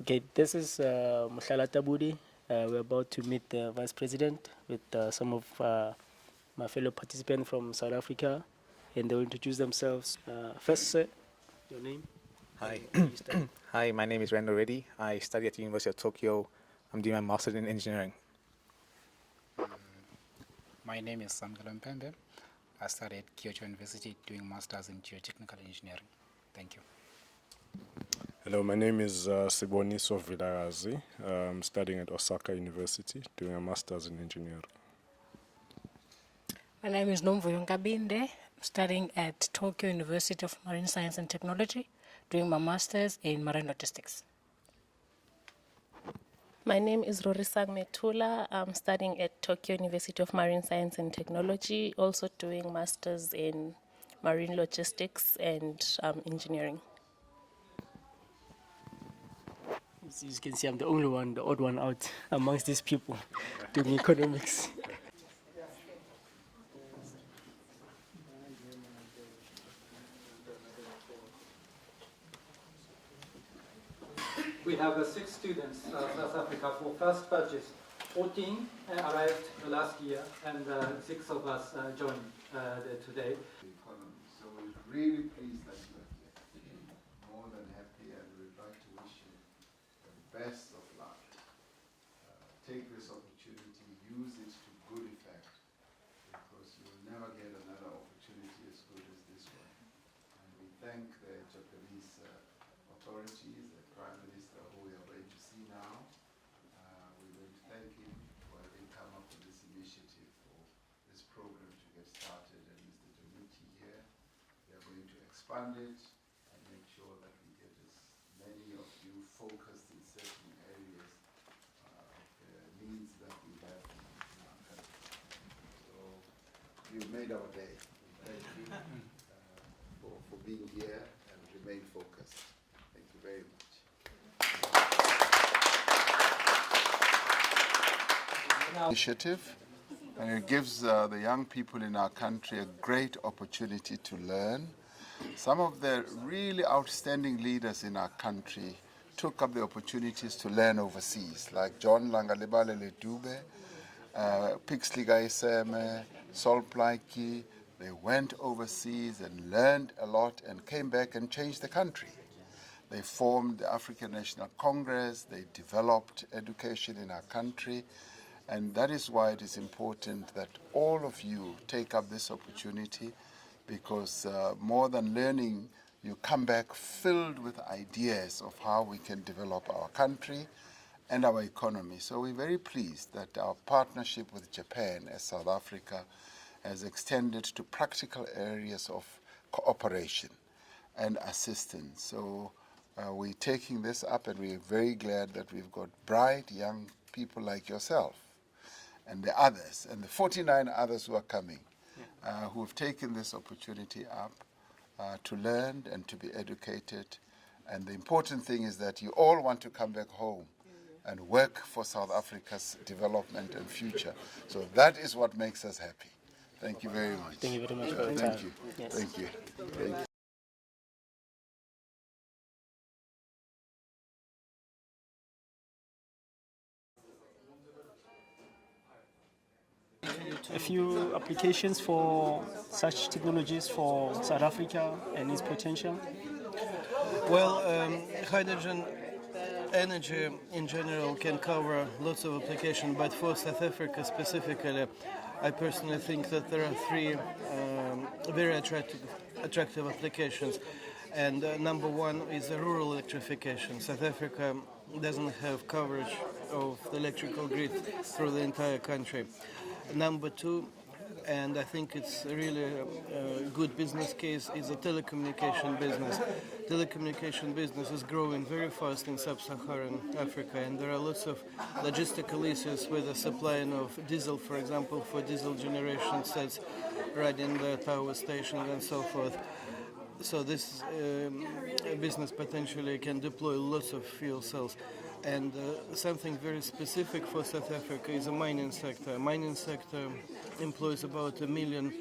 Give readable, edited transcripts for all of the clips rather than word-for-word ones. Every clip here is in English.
Okay, this is Mushala Tabudi. We're about to meet the Vice President with some of my fellow participants from South Africa, and they'll introduce themselves. First, sir, your name? Hi. Hi, my name is Randall Reddy. I study at the University of Tokyo. I'm doing my master's in engineering. My name is Samgala Mpembe. I study at Kyoto University doing masters in geotechnical engineering. Thank you. Hello, my name is Siboniso Vidarazi. I'm studying at Osaka University, doing a master's in engineering. My name is Nomvuyo Nkabinde. I'm studying at Tokyo University of Marine Science and Technology, doing my master's in marine logistics. My name is Rorisang Metula. I'm studying at Tokyo University of Marine Science and Technology, also doing masters in marine logistics and engineering. As you can see, I'm the only one, the odd one out amongst these people doing economics. We have 6 students, South Africa, for first batches. 14 arrived last year, and 6 of us joined today. So we're really pleased that you are here. More than happy, and we'd like to wish you the best of luck. Take this opportunity, use it to good effect, because you will never get another opportunity as good as this one. And we thank the Japanese authorities, the Prime Minister, who we are going to see now. We're going to thank him for having come up with this initiative for this program to get started, and Mr. Tonuti here. We are going to expand it and make sure that we get as many of you focused in certain areas of the needs that we have in our country. So you've made our day. Thank you for being here, and remain focused. Thank you very much. Initiative, and it gives the young people in our country a great opportunity to learn. Some of the really outstanding leaders in our country took up the opportunities to learn overseas, like John Langalibale Dube, Pixley Gaiseme, Sol Plaiki. They went overseas and learned a lot and came back and changed the country. They formed the African National Congress, they developed education in our country, and that is why it is important that all of you take up this opportunity, because more than learning, you come back filled with ideas of how we can develop our country and our economy. So we're very pleased that our partnership with Japan as South Africa has extended to practical areas of cooperation and assistance. So we're taking this up, and we're very glad that we've got bright young people like yourself and the others, and the 49 others who are coming, who have taken this opportunity up to learn and to be educated. And the important thing is that you all want to come back home and work for South Africa's development and future. So that is what makes us happy. Thank you very much. Thank you very much for your Thank time. you. Yes. Thank you. Thank you. A few applications for such technologies for South Africa and its potential. Well, hydrogen energy in general can cover lots of applications, but for South Africa specifically, I personally think that there are 3 very attractive applications. And number 1 is the rural electrification. South Africa doesn't have coverage of the electrical grid through the entire country. Number 2, and I think it's really a good business case, is the telecommunication business. Telecommunication business is growing very fast in sub-Saharan Africa, and there are lots of logistical issues with the supplying of diesel, for example, for diesel generation sets right in the power stations and so forth. So this business potentially can deploy lots of fuel cells. And something very specific for South Africa is a mining sector. Mining sector employs about 1 million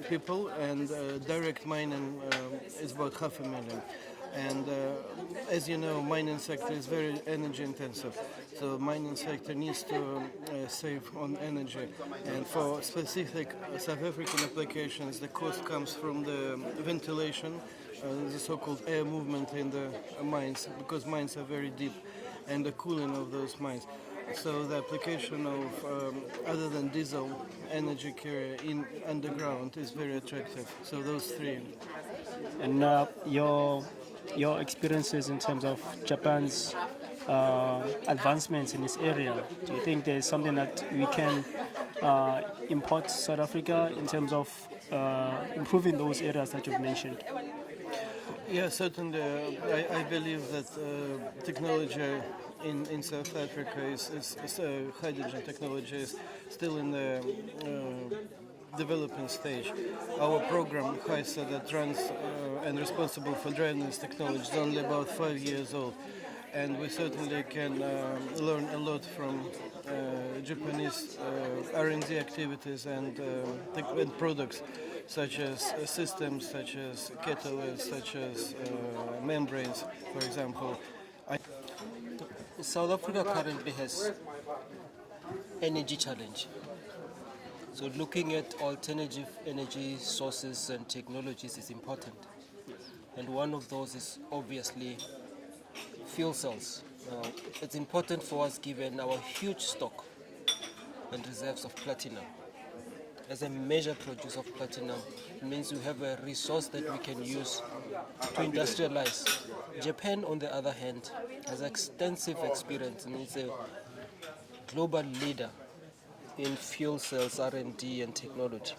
people, and direct mining is about 500,000. And as you know, mining sector is very energy intensive. So mining sector needs to save on energy. And for specific South African applications, the cost comes from the ventilation, the so-called air movement in the mines, because mines are very deep, and the cooling of those mines. So the application of other than diesel energy carrier in underground is very attractive. So those three. And your experiences in terms of Japan's advancements in this area, do you think there's something that we can import to South Africa in terms of improving those areas that you've mentioned? Yeah, certainly. I believe that technology in South Africa is hydrogen technology is still in the developing stage. Our program, HISA, that runs and responsible for driving this technology, is only about 5 years old. And we certainly can learn a lot from Japanese R&D activities and products, such as systems, such as catalysts, such as membranes, for example. South Africa currently has energy challenge. So looking at alternative energy sources and technologies is important. And one of those is obviously fuel cells. It's important for us given our huge stock and reserves of platinum. As a major producer of platinum, it means we have a resource that we can use to industrialize. Japan, on the other hand, has extensive experience and is a global leader in fuel cells, R&D and technology.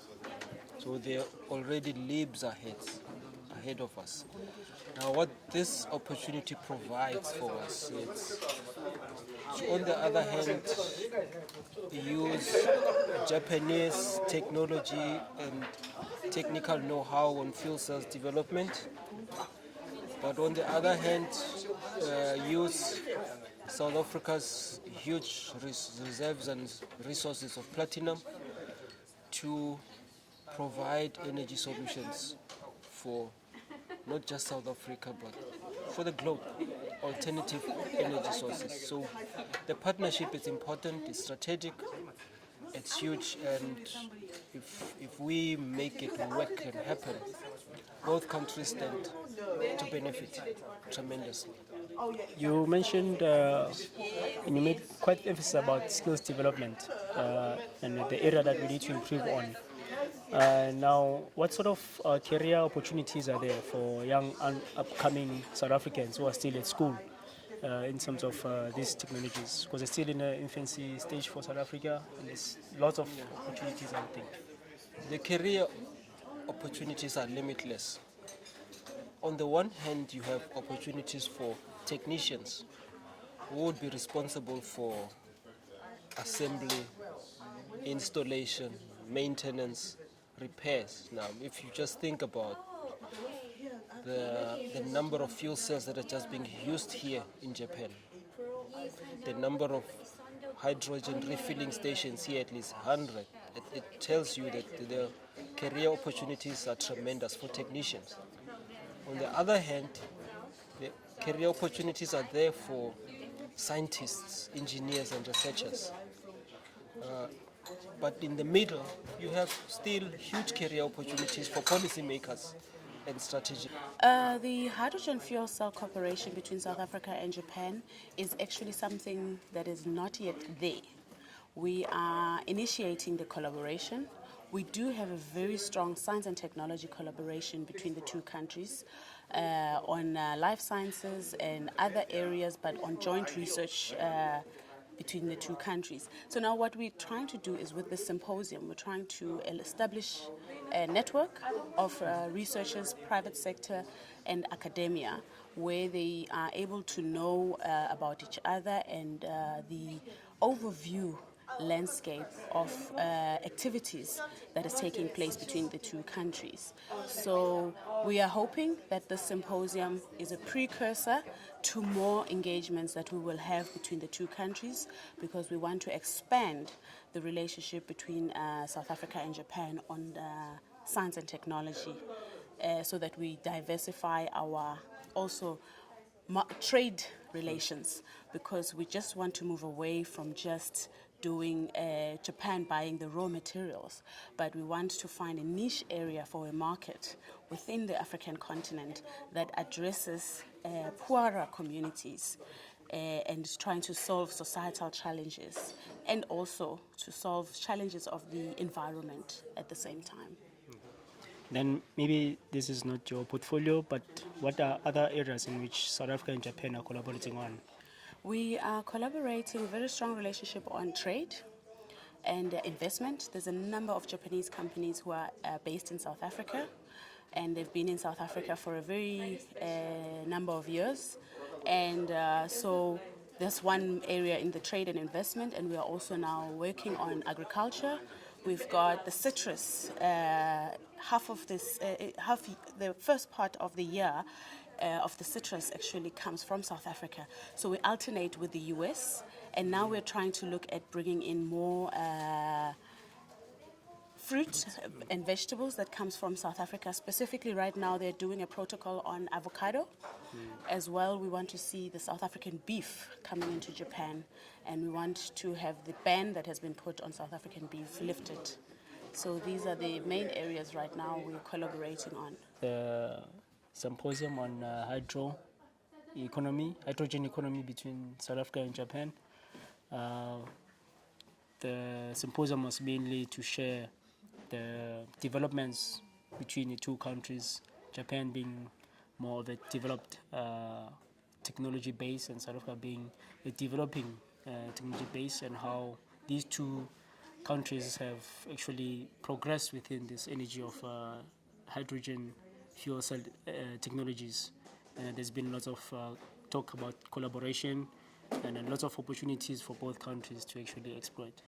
So they're already leaps ahead of us. Now what this opportunity provides for us is to, on the other hand, use Japanese technology and technical know-how on fuel cells development, but on the other hand, use South Africa's huge reserves and resources of platinum to provide energy solutions for not just South Africa, but for the globe, alternative energy sources. So the partnership is important, it's strategic, it's huge, and if we make it work and happen, both countries stand to benefit tremendously. You mentioned and you made quite emphasis about skills development and the area that we need to improve on. Now, what sort of career opportunities are there for young and upcoming South Africans who are still at school in terms of these technologies? Because they're still in the infancy stage for South Africa, and there's lots of opportunities, I think. The career opportunities are limitless. On the one hand, you have opportunities for technicians who would be responsible for assembly, installation, maintenance, repairs. Now, if you just think about the number of fuel cells that are just being used here in Japan, the number of hydrogen refilling stations here, at least 100, it tells you that the career opportunities are tremendous for technicians. On the other hand, the career opportunities are there for scientists, engineers and researchers. But in the middle, you have still huge career opportunities for policymakers and strategy. The hydrogen fuel cell cooperation between South Africa and Japan is actually something that is not yet there. We are initiating the collaboration. We do have a very strong science and technology collaboration between the two countries on life sciences and other areas, but on joint research between the two countries. So now what we're trying to do is with the symposium, we're trying to establish a network of researchers, private sector and academia, where they are able to know about each other and the overview landscape of activities that is taking place between the two countries. So we are hoping that the symposium is a precursor to more engagements that we will have between the two countries, because we want to expand the relationship between South Africa and Japan on science and technology, so that we diversify our also trade relations, because we just want to move away from just doing Japan buying the raw materials, but we want to find a niche area for a market within the African continent that addresses poorer communities and trying to solve societal challenges, and also to solve challenges of the environment at the same time. Then maybe this is not your portfolio, but what are other areas in which South Africa and Japan are collaborating on? We are collaborating, very strong relationship on trade and investment. There's a number of Japanese companies who are based in South Africa, and they've been in South Africa for a very number of years. And so there's one area in the trade and investment, and we are also now working on agriculture. We've got the citrus, the first part of the year of the citrus actually comes from South Africa. So we alternate with the US, and now we're trying to look at bringing in more fruit and vegetables that comes from South Africa. Specifically right now they're doing a protocol on avocado. As well, we want to see the South African beef coming into Japan, and we want to have the ban that has been put on South African beef lifted. So these are the main areas right now we're collaborating on. The symposium on hydrogen economy between South Africa and Japan. The symposium was mainly to share the developments between the two countries, Japan being more of a developed technology base and South Africa being a developing technology base, and how these two countries have actually progressed within this energy of hydrogen fuel cell technologies. There's been lots of talk about collaboration and lots of opportunities for both countries to actually exploit.